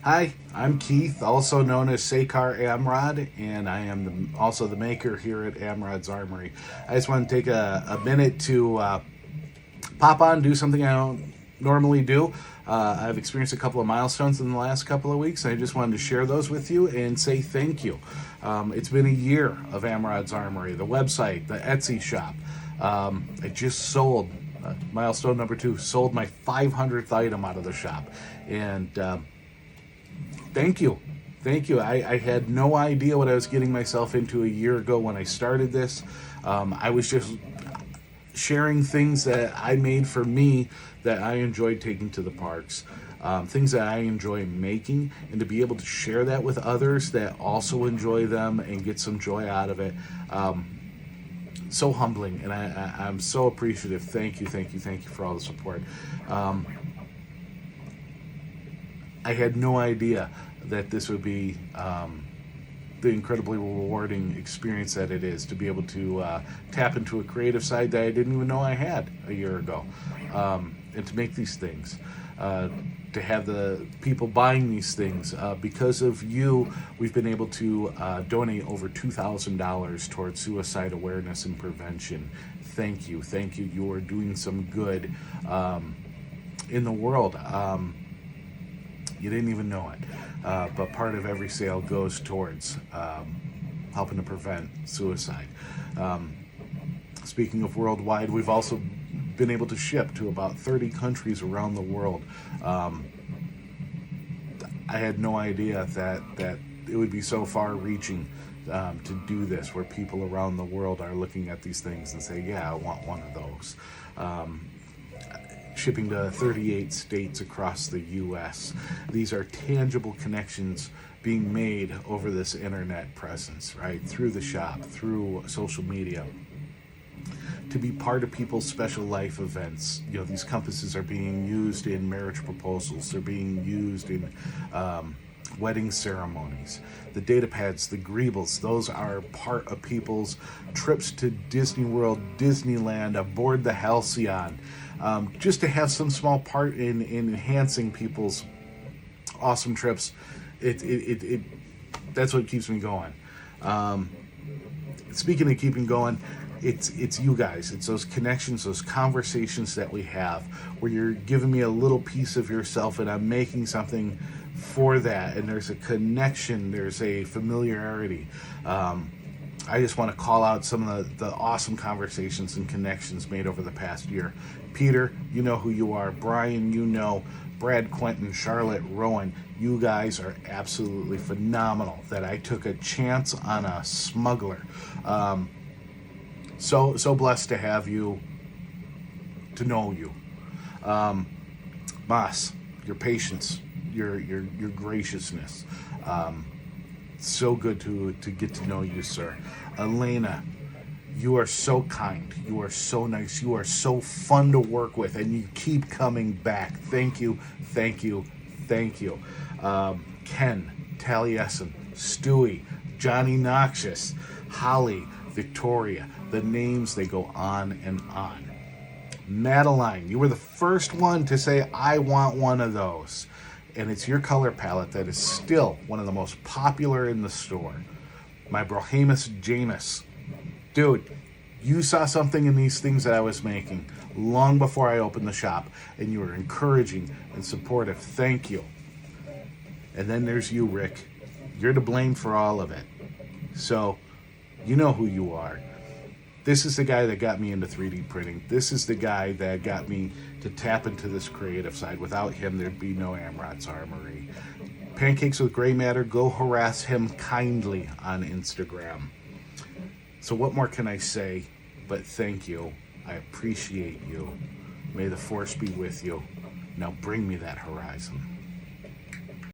Hi, I'm Keith, also known as Sekar Amrod, and I am also the maker here at Amrod's Armory. I just want to take a minute to pop on, do something I don't normally do. I've experienced a couple of milestones in the last couple of weeks, and I just wanted to share those with you and say thank you. It's been a year of Amrod's Armory, the website, the Etsy shop. I just sold, milestone number 2, sold my 500th item out of the shop. And thank you. Thank you. I had no idea what I was getting myself into a year ago when I started this. I was just sharing things that I made for me that I enjoyed taking to the parks, things that I enjoy making, and to be able to share that with others that also enjoy them and get some joy out of it. So humbling, and I'm so appreciative. Thank you for all the support. I had no idea that this would be the incredibly rewarding experience that it is to be able to tap into a creative side that I didn't even know I had a year ago, and to make these things, to have the people buying these things. Because of you, we've been able to donate over $2,000 towards suicide awareness and prevention. Thank you. You are doing some good in the world. You didn't even know it, but part of every sale goes towards helping to prevent suicide. Speaking of worldwide, we've also been able to ship to about 30 countries around the world. I had no idea that it would be so far-reaching to do this, where people around the world are looking at these things and say, yeah, I want one of those. Shipping to 38 states across the U.S. These are tangible connections being made over this internet presence, right? Through the shop, through social media. To be part of people's special life events. You know, these compasses are being used in marriage proposals. They're being used in wedding ceremonies. The data pads, the greebles, those are part of people's trips to Disney World, Disneyland, aboard the Halcyon. Just to have some small part in enhancing people's awesome trips, it that's what keeps me going. Speaking of keeping going, it's you guys. It's those connections, those conversations that we have, where you're giving me a little piece of yourself, and I'm making something for that. And there's a connection. There's a familiarity. I just want to call out some of the awesome conversations and connections made over the past year. Peter, you know who you are. Brian, you know. Brad, Quentin, Charlotte, Rowan, you guys are absolutely phenomenal that I took a chance on a smuggler. So blessed to have you, to know you. Mas, your patience, your graciousness. So good to get to know you, sir. Elena, you are so kind. You are so nice. You are so fun to work with, and you keep coming back. Thank you. Ken, Taliesin, Stewie, Johnny Noxious, Holly, Victoria. The names, they go on and on. Madeline, you were the first one to say, I want one of those. And it's your color palette that is still one of the most popular in the store. My Brohamus Janus. Dude, you saw something in these things that I was making long before I opened the shop, and you were encouraging and supportive. Thank you. And then there's you, Rick. You're to blame for all of it. So, you know who you are. This is the guy that got me into 3D printing. This is the guy that got me to tap into this creative side. Without him, there'd be no Amrod's Armory. Pancakes with Gray Matter, go harass him kindly on Instagram. So what more can I say but thank you. I appreciate you. May the force be with you. Now bring me that horizon.